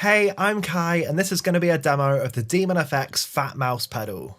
Hey, I'm Kai, and this is going to be a demo of the DemonFX Fat Mouse pedal.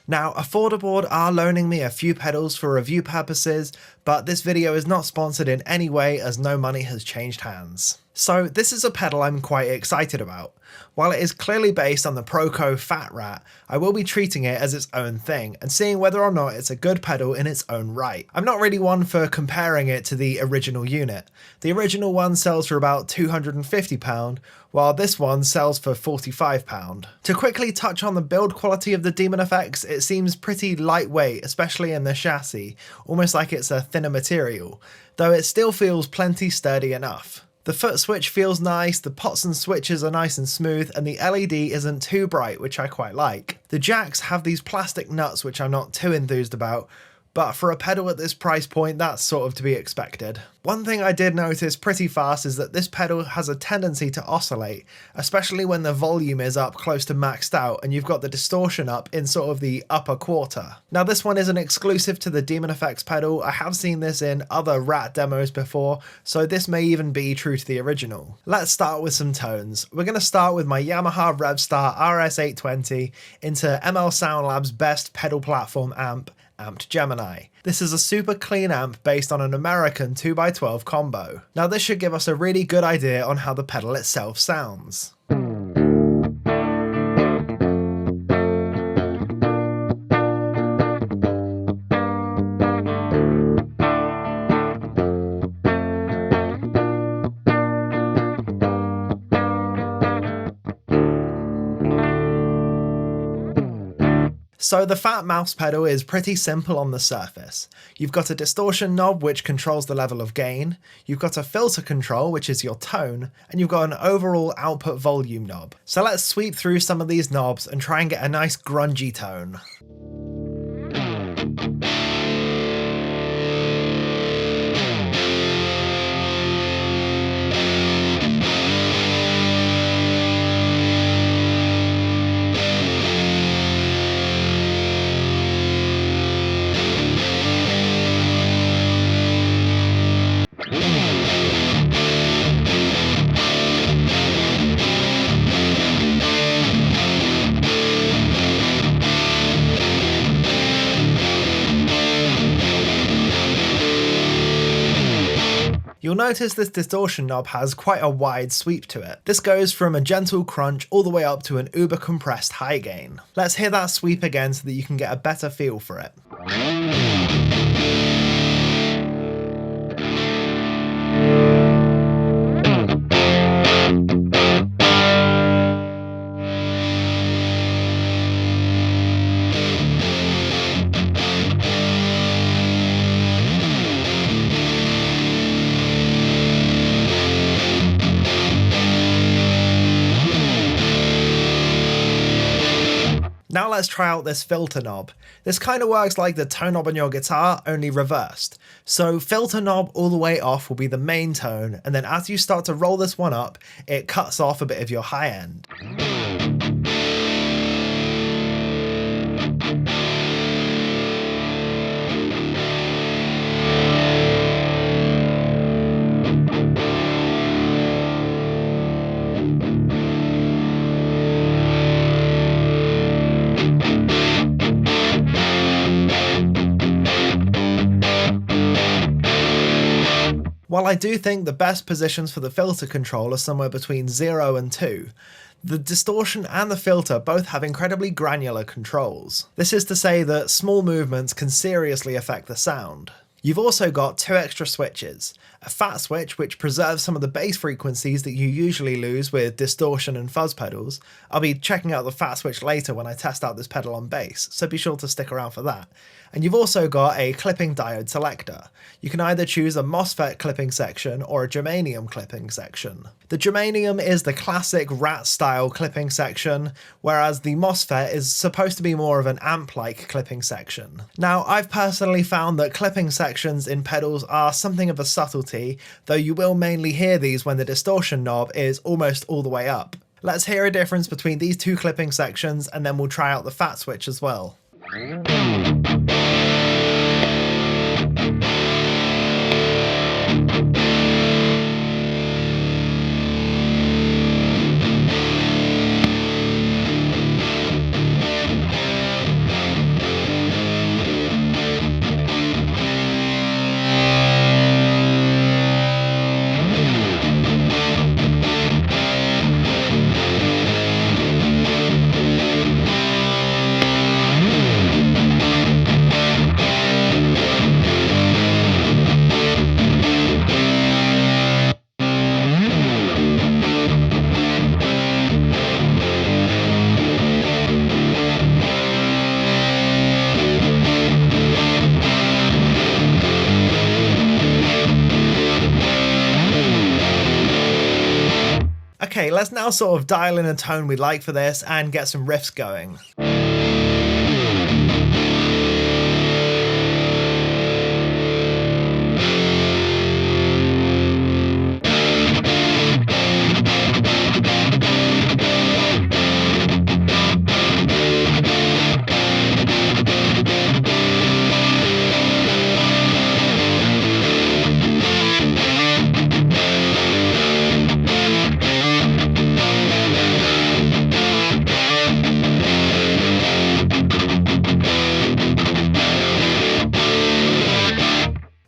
Now, Affordaboard are loaning me a few pedals for review purposes, but this video is not sponsored in any way as no money has changed hands. So this is a pedal I'm quite excited about. While it is clearly based on the Proco Fat Rat, I will be treating it as its own thing and seeing whether or not it's a good pedal in its own right. I'm not really one for comparing it to the original unit. The original one sells for about £250, while this one sells for £45. To quickly touch on the build quality of the DemonFX, it seems pretty lightweight, especially in the chassis, almost like it's a thinner material, though it still feels plenty sturdy enough. The foot switch feels nice, the pots and switches are nice and smooth, and the LED isn't too bright, which I quite like. The jacks have these plastic nuts which I'm not too enthused about, but for a pedal at this price point, that's sort of to be expected. One thing I did notice pretty fast is that this pedal has a tendency to oscillate, especially when the volume is up close to maxed out and you've got the distortion up in sort of the upper quarter. Now this one isn't exclusive to the DemonFX pedal, I have seen this in other Rat demos before, so this may even be true to the original. Let's start with some tones. We're going to start with my Yamaha Revstar RS820 into ML Sound Lab's best pedal platform amp, Amped Gemini. This is a super clean amp based on an American 2x12 combo. Now this should give us a really good idea on how the pedal itself sounds. So the Fat Mouse pedal is pretty simple on the surface. You've got a distortion knob which controls the level of gain, you've got a filter control which is your tone, and you've got an overall output volume knob. So let's sweep through some of these knobs and try and get a nice grungy tone. You'll notice this distortion knob has quite a wide sweep to it. This goes from a gentle crunch all the way up to an uber compressed high gain. Let's hear that sweep again so that you can get a better feel for it. Now let's try out this filter knob. This kind of works like the tone knob on your guitar, only reversed. So filter knob all the way off will be the main tone, and then as you start to roll this one up, it cuts off a bit of your high end. While I do think the best positions for the filter control are somewhere between 0 and 2, the distortion and the filter both have incredibly granular controls. This is to say that small movements can seriously affect the sound. You've also got two extra switches, a fat switch which preserves some of the bass frequencies that you usually lose with distortion and fuzz pedals. I'll be checking out the fat switch later when I test out this pedal on bass, so be sure to stick around for that. And you've also got a clipping diode selector. You can either choose a MOSFET clipping section or a germanium clipping section. The germanium is the classic rat style clipping section, whereas the MOSFET is supposed to be more of an amp-like clipping section. Now, I've personally found that clipping sections in pedals are something of a subtlety, though you will mainly hear these when the distortion knob is almost all the way up. Let's hear a difference between these two clipping sections, and then we'll try out the fat switch as well. Okay, let's now sort of dial in a tone we like for this and get some riffs going.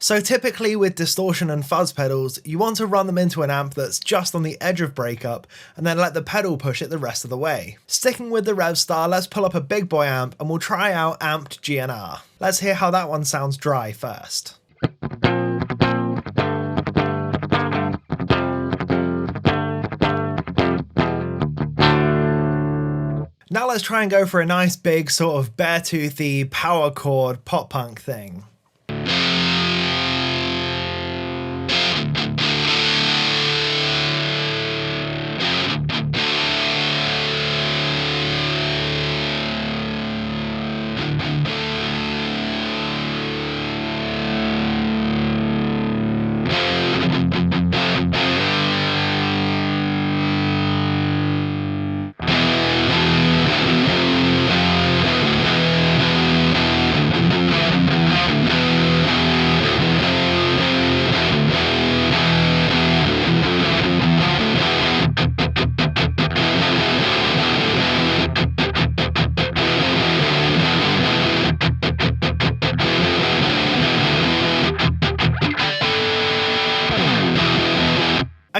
So typically with distortion and fuzz pedals, you want to run them into an amp that's just on the edge of breakup and then let the pedal push it the rest of the way. Sticking with the Revstar, let's pull up a big boy amp and we'll try out Amped GNR. Let's hear how that one sounds dry first. Now let's try and go for a nice big sort of bare-toothy power chord pop punk thing.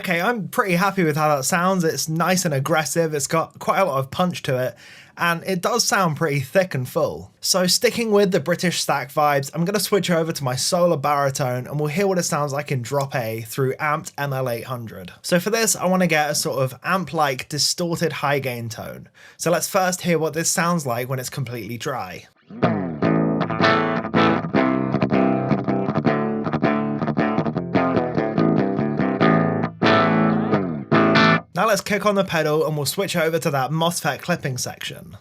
Okay, I'm pretty happy with how that sounds. It's nice and aggressive, it's got quite a lot of punch to it, and it does sound pretty thick and full. So sticking with the British stack vibes, I'm going to switch over to my solar baritone and we'll hear what it sounds like in drop A through Amped ML800. So for this, I want to get a sort of amp-like distorted high gain tone. So let's first hear what this sounds like when it's completely dry. Now let's kick on the pedal and we'll switch over to that MOSFET clipping section.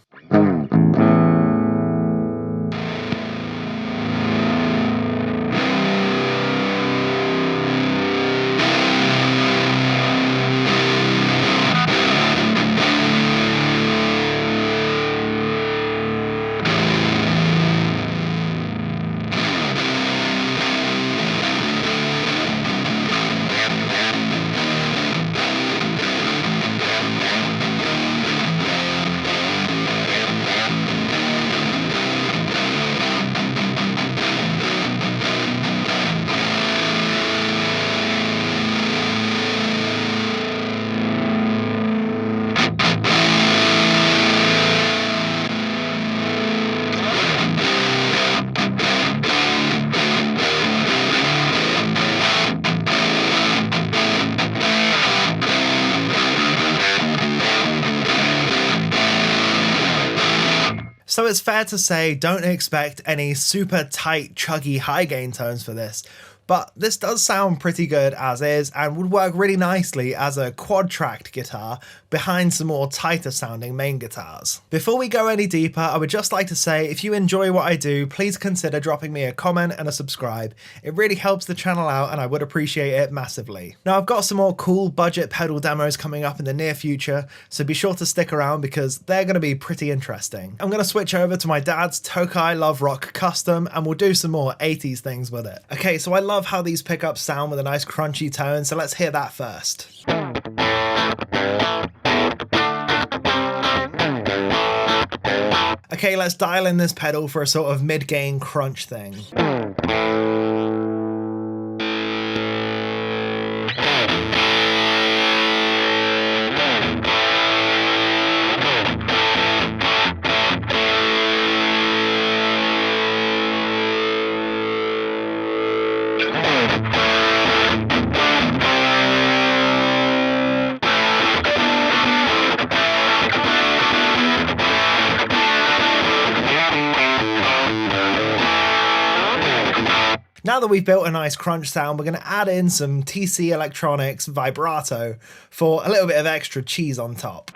So it's fair to say don't expect any super tight, chuggy high gain tones for this. But this does sound pretty good as is and would work really nicely as a quad-tracked guitar behind some more tighter sounding main guitars. Before we go any deeper, I would just like to say if you enjoy what I do, please consider dropping me a comment and a subscribe. It really helps the channel out and I would appreciate it massively. Now I've got some more cool budget pedal demos coming up in the near future, so be sure to stick around because they're going to be pretty interesting. I'm going to switch over to my dad's Tokai Love Rock Custom and we'll do some more 80s things with it. Okay, so I love how these pickups sound with a nice crunchy tone, so let's hear that first. Okay, let's dial in this pedal for a sort of mid-gain crunch thing. Now that we've built a nice crunch sound, we're going to add in some TC Electronics vibrato for a little bit of extra cheese on top.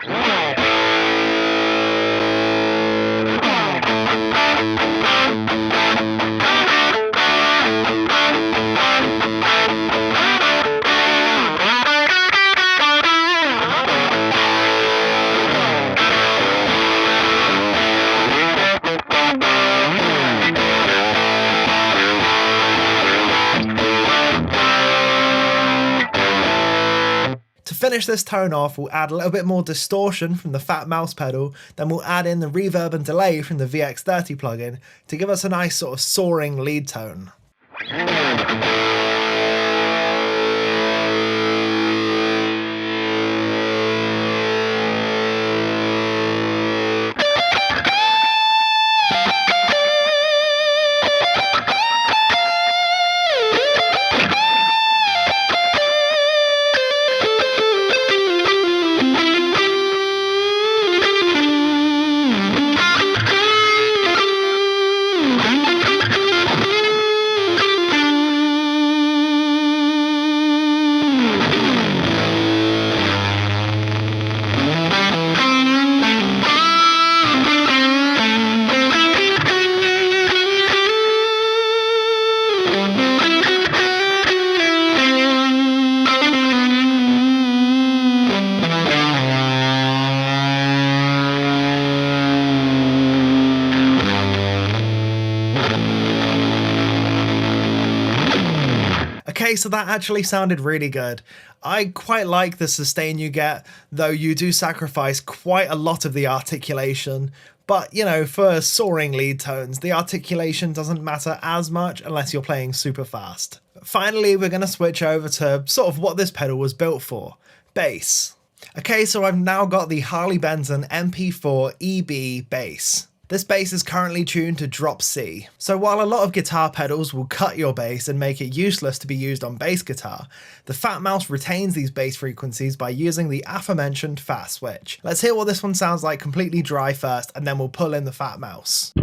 To finish this tone off, we'll add a little bit more distortion from the Fat Mouse pedal, then we'll add in the reverb and delay from the VX30 plugin to give us a nice sort of soaring lead tone. Okay, so that actually sounded really good. I quite like the sustain you get, though you do sacrifice quite a lot of the articulation. But, you know, for soaring lead tones, the articulation doesn't matter as much unless you're playing super fast. Finally, we're going to switch over to sort of what this pedal was built for, bass. Okay, so I've now got the Harley Benton MP4 EB bass. This bass is currently tuned to drop C. So while a lot of guitar pedals will cut your bass and make it useless to be used on bass guitar, the Fat Mouse retains these bass frequencies by using the aforementioned fat switch. Let's hear what this one sounds like completely dry first, and then we'll pull in the Fat Mouse.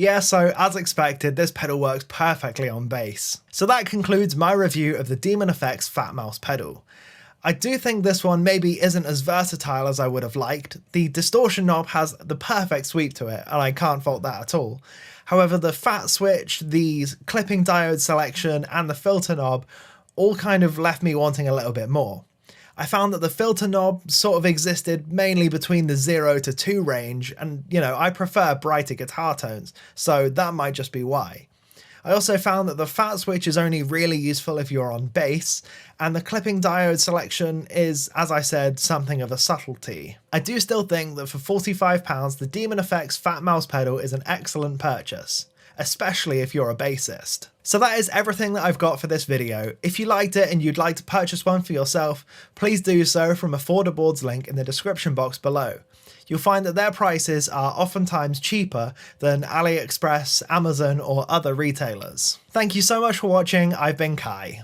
yeah, so as expected, this pedal works perfectly on bass. So that concludes my review of the DemonFX Fat Mouse pedal. I do think this one maybe isn't as versatile as I would have liked. The distortion knob has the perfect sweep to it, and I can't fault that at all. However, the fat switch, the clipping diode selection, and the filter knob all kind of left me wanting a little bit more. I found that the filter knob sort of existed mainly between the 0 to 2 range, and I prefer brighter guitar tones, so that might just be why. I also found that the fat switch is only really useful if you're on bass, and the clipping diode selection is, as I said, something of a subtlety. I do still think that for £45, the DemonFX Fat Mouse pedal is an excellent purchase, especially if you're a bassist. So that is everything that I've got for this video. If you liked it and you'd like to purchase one for yourself, please do so from Affordaboard's link in the description box below. You'll find that their prices are oftentimes cheaper than AliExpress, Amazon, or other retailers. Thank you so much for watching. I've been Kai.